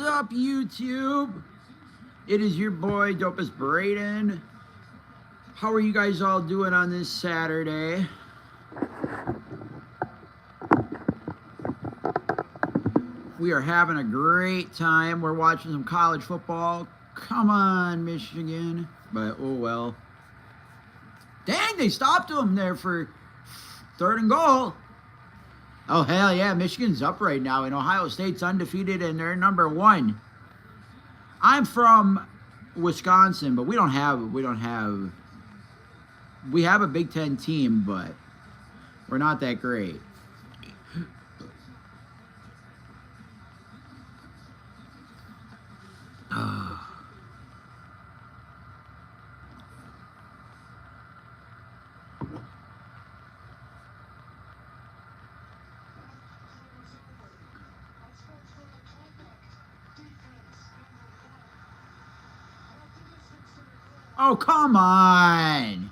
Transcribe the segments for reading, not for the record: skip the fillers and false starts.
up, YouTube? It is your boy, Dopest Brayden. How are you guys all doing on this Saturday? We are having a great time. We're watching some college football. Come on, Michigan. But, oh well. Dang, they stopped them there for 3rd and goal. Oh, hell yeah. Michigan's up right now, and Ohio State's undefeated, and they're number 1. I'm from Wisconsin, but we have a Big Ten team, but we're not that great. Oh, come on.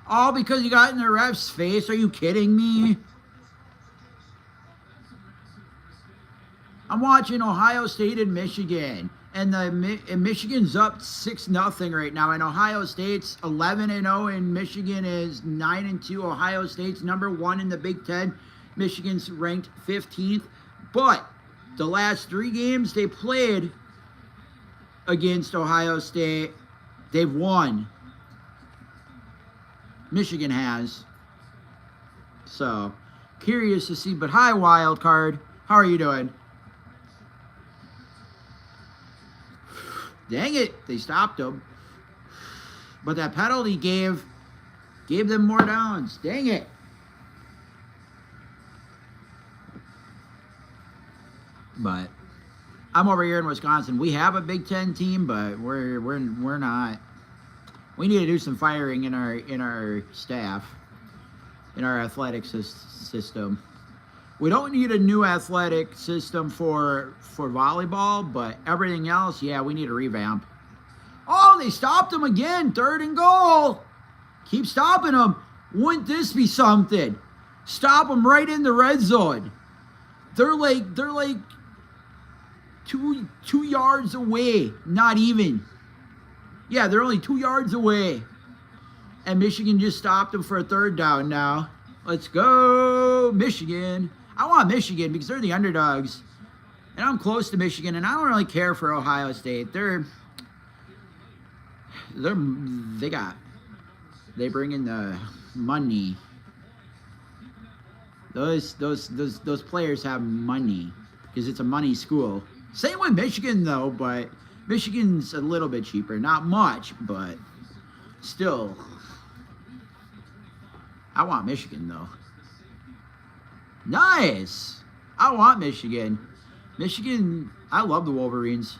All because you got in the ref's face? Are you kidding me? I'm watching Ohio State and Michigan. And Michigan's up 6-0 right now. And Ohio State's 11-0 and Michigan is 9-2. Ohio State's number 1 in the Big Ten. Michigan's ranked 15th. But the last 3 games they played against Ohio State, they've won. Michigan has. So, curious to see. But hi, Wild Card. How are you doing? Dang it, they stopped them. But that penalty gave them more downs. Dang it. But I'm over here in Wisconsin. We have a Big Ten team, but we're not. We need to do some firing in our staff, in our athletic system. We don't need a new athletic system for volleyball, but everything else, yeah, we need a revamp. Oh, they stopped them again. 3rd and goal. Keep stopping them. Wouldn't this be something? Stop them right in the red zone. They're like 2 yards away. Not even. Yeah, they're only 2 yards away. And Michigan just stopped them for a 3rd down now. Let's go, Michigan. I want Michigan because they're the underdogs. And I'm close to Michigan, and I don't really care for Ohio State. They bring in the money. Those players have money because it's a money school. Same with Michigan though, but Michigan's a little bit cheaper. Not much, but still. I want Michigan though. Nice. I want Michigan. Michigan, I love the Wolverines.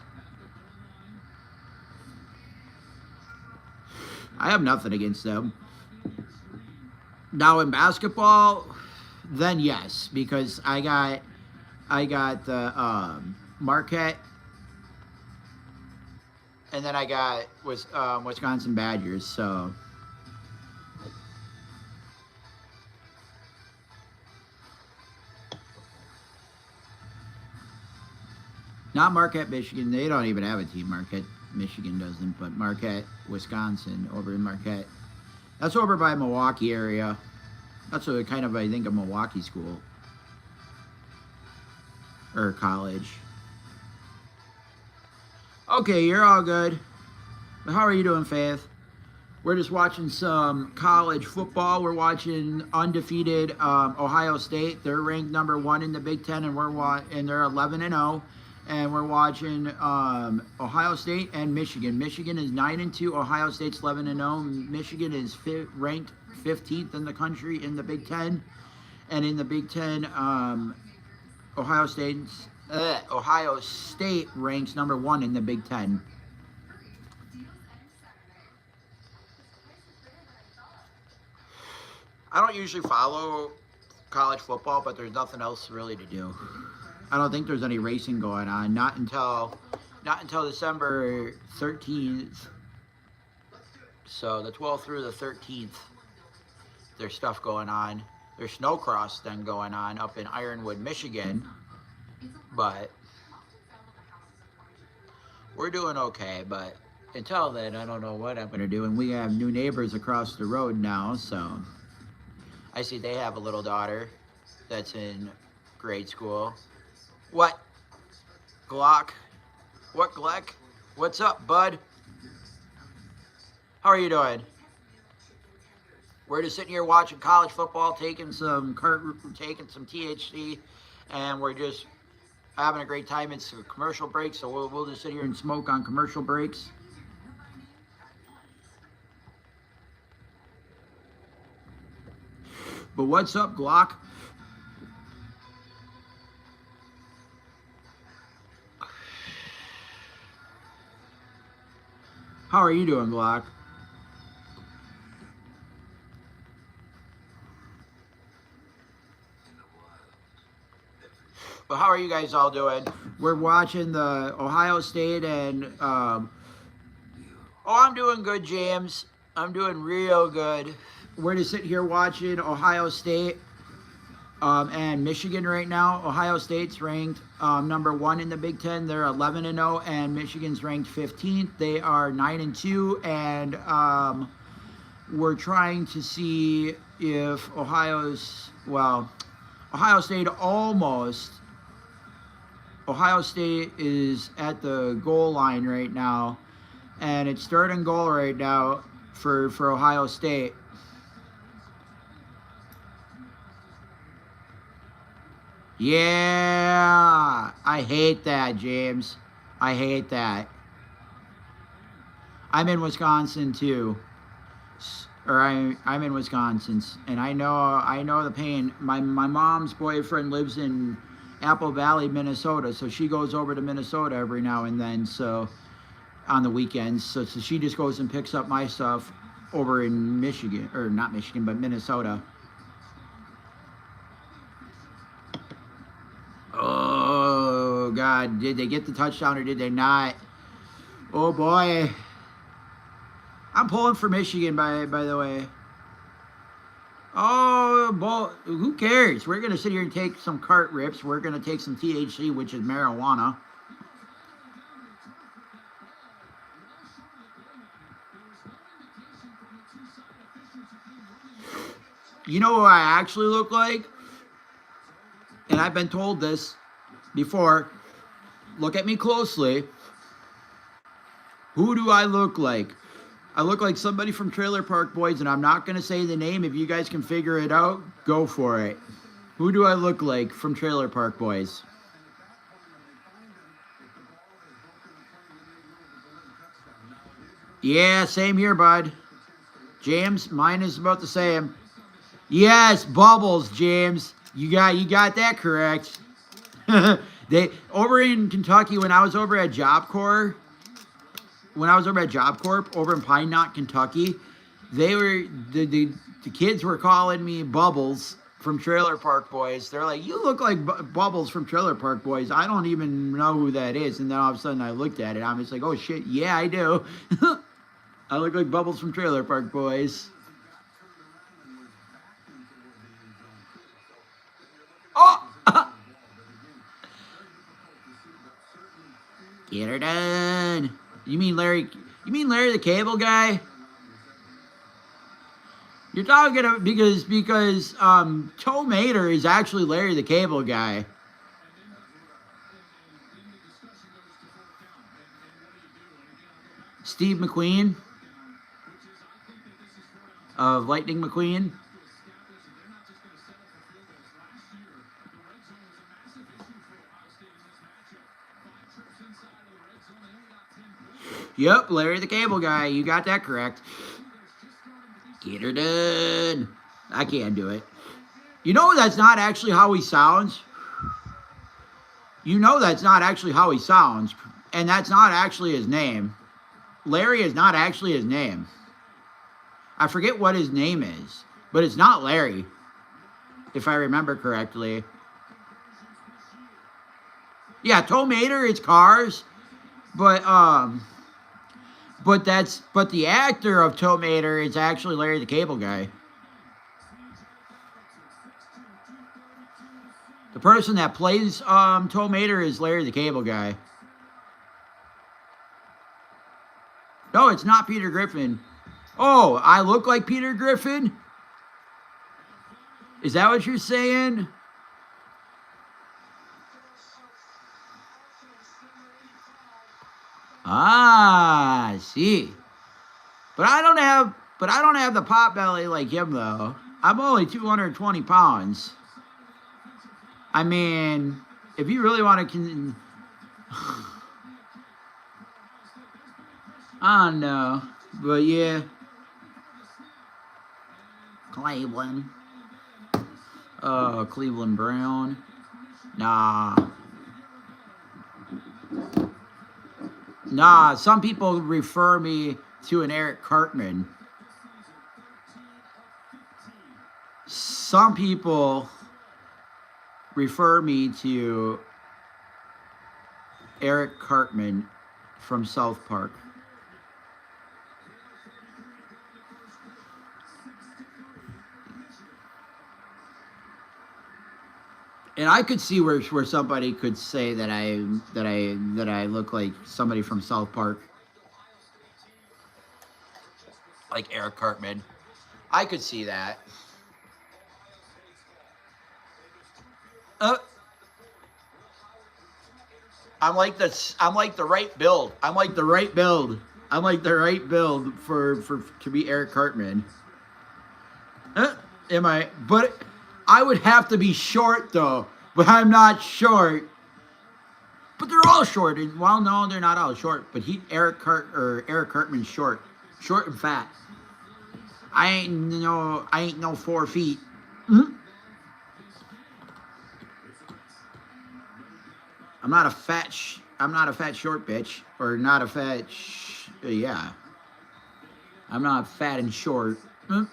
I have nothing against them. Now in basketball, then yes, because I got the Marquette, and then I got Wisconsin Badgers. So. Not Marquette, Michigan. They don't even have a team. Marquette, Michigan doesn't. But Marquette, Wisconsin, over in Marquette. That's over by Milwaukee area. That's a kind of, I think, a Milwaukee school. Or college. Okay, you're all good. But how are you doing, Faith? We're just watching some college football. We're watching undefeated Ohio State. They're ranked number 1 in the Big Ten, and they're 11-0. And we're watching Ohio State and Michigan. Michigan is 9-2. Ohio State's 11-0. Michigan is ranked 15th in the country in the Big Ten. And in the Big Ten, Ohio State ranks number 1 in the Big Ten. I don't usually follow college football, but there's nothing else really to do. I don't think there's any racing going on. Not until December 13th. So the 12th through the 13th, there's stuff going on. There's snowcross then going on up in Ironwood, Michigan. But We're doing okay, but until then, I don't know what I'm gonna do. And we have new neighbors across the road now, so I see they have a little daughter that's in grade school. What, Glock? What, Gleck? What's up, bud? How are you doing? We're just sitting here watching college football, taking some THC, and we're just having a great time. It's a commercial break, so we'll just sit here and smoke on commercial breaks. But what's up, Glock? How are you doing, Glock? But how are you guys all doing? We're watching the Ohio State and oh, I'm doing good, James. I'm doing real good. We're just sitting here watching Ohio State and Michigan right now. Ohio State's ranked number 1 in the Big Ten. They're 11-0, and Michigan's ranked 15th. They are 9-2, and we're trying to see if Ohio State Ohio State is at the goal line right now, and it's third and goal right now for Ohio State. Yeah, I hate that, James. I hate that. I'm in Wisconsin too, I'm in Wisconsin, and I know the pain. My mom's boyfriend lives in Apple Valley, Minnesota, so she goes over to Minnesota every now and then. So on the weekends, so she just goes and picks up my stuff over in Michigan, or not Michigan, but Minnesota. Oh God, did they get the touchdown or did they not? Oh boy, I'm pulling for Michigan by the way. Oh, boy, who cares? We're gonna sit here and take some cart rips. We're gonna take some THC, which is marijuana. You know what I actually look like? And I've been told this before. Look at me closely. Who do I look like? I look like somebody from Trailer Park Boys, and I'm not going to say the name. If you guys can figure it out, go for it. Who do I look like from Trailer Park Boys? Yeah, same here, bud. James, mine is about the same. Yes, Bubbles, James. You got that correct. They over in Kentucky when I was over at Job Corps. When I was over at Job Corp over in Pine Knot, Kentucky, the kids were calling me Bubbles from Trailer Park Boys. They're like, "You look like Bubbles from Trailer Park Boys." I don't even know who that is. And then all of a sudden I looked at it. I'm just like, "Oh shit, yeah, I do." I look like Bubbles from Trailer Park Boys. Oh! Get her done. You mean Larry the Cable Guy? You're talking about because Toe Mater is actually Larry the Cable Guy. Steve McQueen of Lightning McQueen. Yep, Larry the Cable Guy. You got that correct. Get her done. I can't do it. You know that's not actually how he sounds. You know that's not actually how he sounds. And that's not actually his name. Larry is not actually his name. I forget what his name is. But it's not Larry. If I remember correctly. Yeah, Toe Mater is Cars. But the actor of Toe Mater is actually Larry the Cable Guy. The person that plays Toe Mater is Larry the Cable Guy. No, it's not Peter Griffin. Oh, I look like Peter Griffin? Is that what you're saying? Ah, I see. But I don't have the pot belly like him though. I'm only 220 pounds. I mean, if you really want to I don't know. But yeah. Cleveland. Cleveland Brown. Nah. Nah, some people refer me to an Eric Cartman. Some people refer me to Eric Cartman from South Park. And I could see where somebody could say that I look like somebody from South Park, like Eric Cartman. I could see that. I'm like the right build. I'm like the right build. I'm like the right build for to be Eric Cartman. Am I? But I would have to be short though. But I'm not short. But they're all short. Well, no, they're not all short. But Eric Cartman's short and fat. I ain't no 4 feet. Mm-hmm. I'm not a fat short bitch, or not a fat. Yeah. I'm not fat and short. Mm-hmm.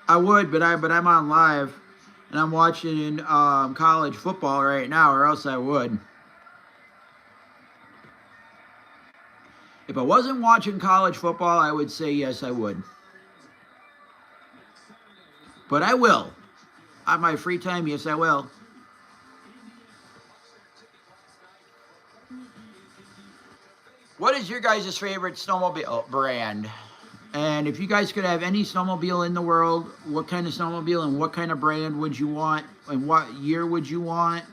I would, but I'm on live, and I'm watching college football right now, or else I would. If I wasn't watching college football, I would say yes, I would. But I will. On my free time, yes, I will. What is your guys' favorite snowmobile brand? And if you guys could have any snowmobile in the world, what kind of snowmobile and what kind of brand would you want? And what year would you want?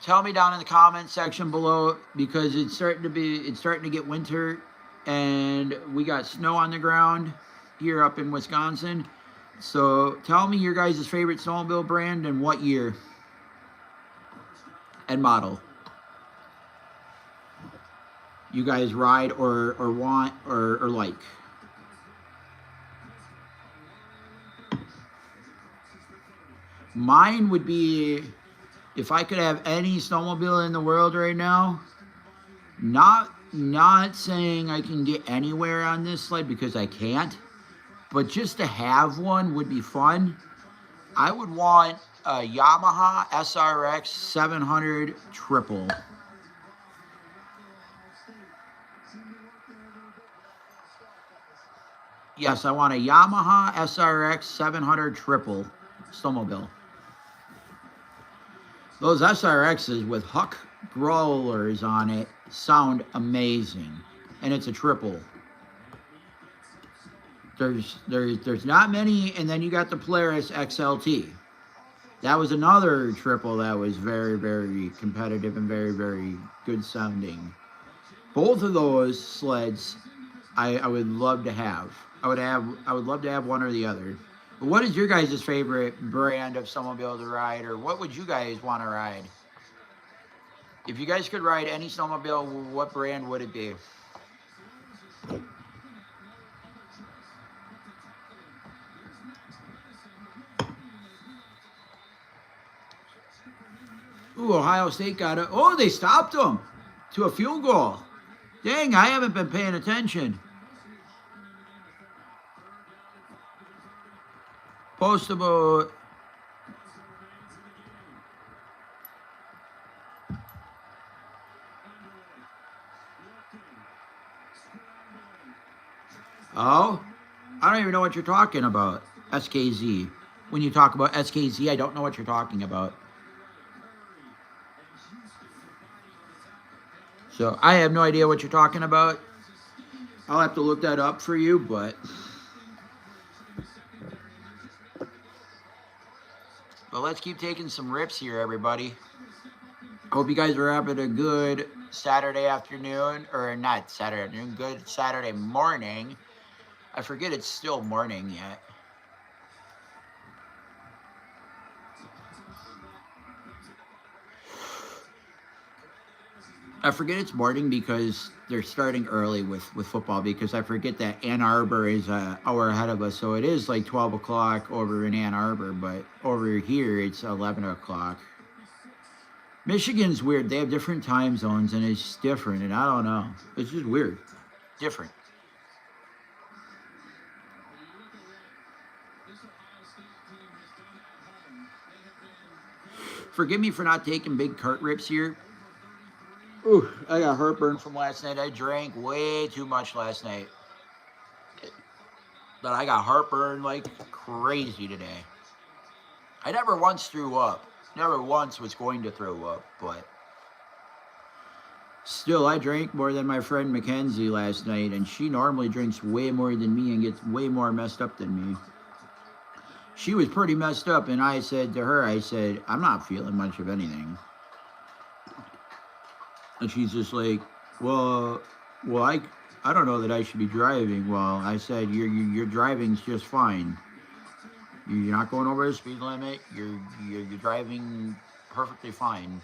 Tell me down in the comment section below, because it's starting to get winter, and we got snow on the ground here up in Wisconsin. So tell me your guys' favorite snowmobile brand and what year and model you guys ride or want or like. Mine would be, if I could have any snowmobile in the world right now, not saying I can get anywhere on this sled because I can't, but just to have one would be fun. I would want a Yamaha SRX 700 triple. Yes, I want a Yamaha SRX 700 triple snowmobile. Those SRXs with Huck growlers on it sound amazing, and it's a triple. There's not many, and then you got the Polaris XLT. That was another triple that was very, very competitive and very, very good sounding. Both of those sleds I would love to have. I would love to have one or the other. But what is your guys' favorite brand of snowmobile to ride, or what would you guys want to ride? If you guys could ride any snowmobile, what brand would it be? Ooh, Ohio State got it. Oh, they stopped them to a field goal. Dang, I haven't been paying attention. Postable. Oh, I don't even know what you're talking about. SKZ. When you talk about SKZ, I don't know what you're talking about. So I have no idea what you're talking about. I'll have to look that up for you, but let's keep taking some rips here, everybody. Hope you guys are having a good Saturday afternoon, or not Saturday afternoon, good Saturday morning. I forget it's still morning yet. I forget it's morning because they're starting early with football, because I forget that Ann Arbor is an hour ahead of us. So it is like 12 o'clock over in Ann Arbor, but over here it's 11 o'clock. Michigan's weird. They have different time zones and it's different, and I don't know. It's just weird. Different. Forgive me for not taking big cart rips here. Ooh, I got heartburn from last night. I drank way too much last night. But I got heartburn like crazy today. I never once threw up. Never once was going to throw up, but still, I drank more than my friend Mackenzie last night, and she normally drinks way more than me and gets way more messed up than me. She was pretty messed up, and I said to her, I said, I'm not feeling much of anything. And she's just like, well, I don't know that I should be driving. Well, I said, your driving's just fine. You're not going over the speed limit. You're driving perfectly fine.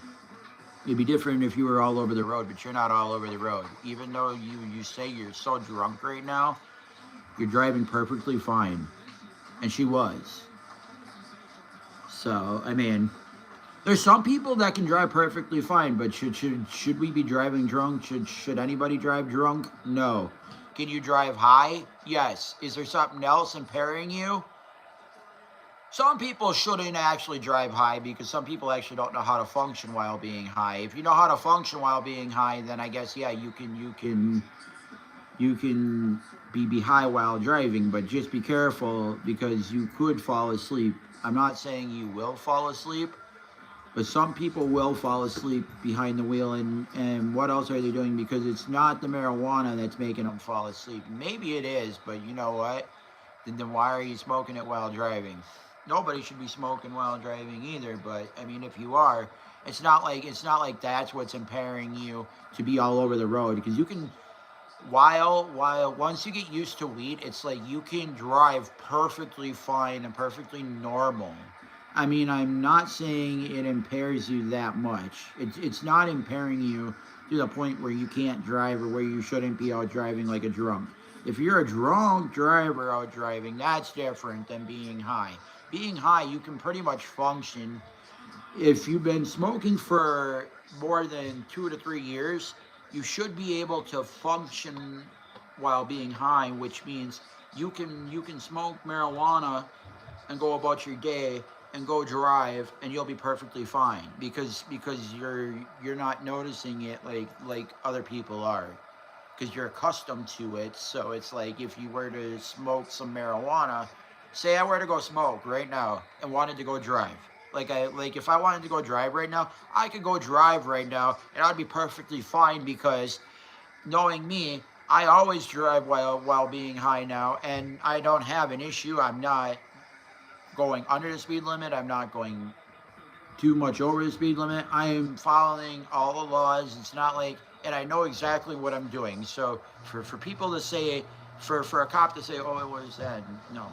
It'd be different if you were all over the road, but you're not all over the road. Even though you say you're so drunk right now, you're driving perfectly fine. And she was. So, I mean, there's some people that can drive perfectly fine, but should we be driving drunk? Should anybody drive drunk? No. Can you drive high? Yes. Is there something else impairing you? Some people shouldn't actually drive high because some people actually don't know how to function while being high. If you know how to function while being high, then I guess yeah, you can be high while driving, but just be careful because you could fall asleep. I'm not saying you will fall asleep, but some people will fall asleep behind the wheel, and what else are they doing? Because it's not the marijuana that's making them fall asleep. Maybe it is, but you know what? Then why are you smoking it while driving? Nobody should be smoking while driving either, but I mean, if you are, it's not like that's what's impairing you to be all over the road, because you can, while once you get used to weed, it's like you can drive perfectly fine and perfectly normal. I mean, I'm not saying it impairs you that much. It's not impairing you to the point where you can't drive or where you shouldn't be out driving like a drunk. If you're a drunk driver out driving, that's different than being high. Being high, you can pretty much function. If you've been smoking for more than 2 to 3 years, you should be able to function while being high, which means you can smoke marijuana and go about your day and go drive, and you'll be perfectly fine because you're not noticing it like other people are, because you're accustomed to it. So it's like if you were to smoke some marijuana, say I were to go smoke right now and wanted to go drive. Like if I wanted to go drive right now, I could go drive right now and I'd be perfectly fine, because knowing me, I always drive while being high now, and I don't have an issue. I'm not going under the speed limit. I'm not going too much over the speed limit. I am following all the laws. It's not like, and I know exactly what I'm doing. So for people to say, for a cop to say, oh, it was that, no.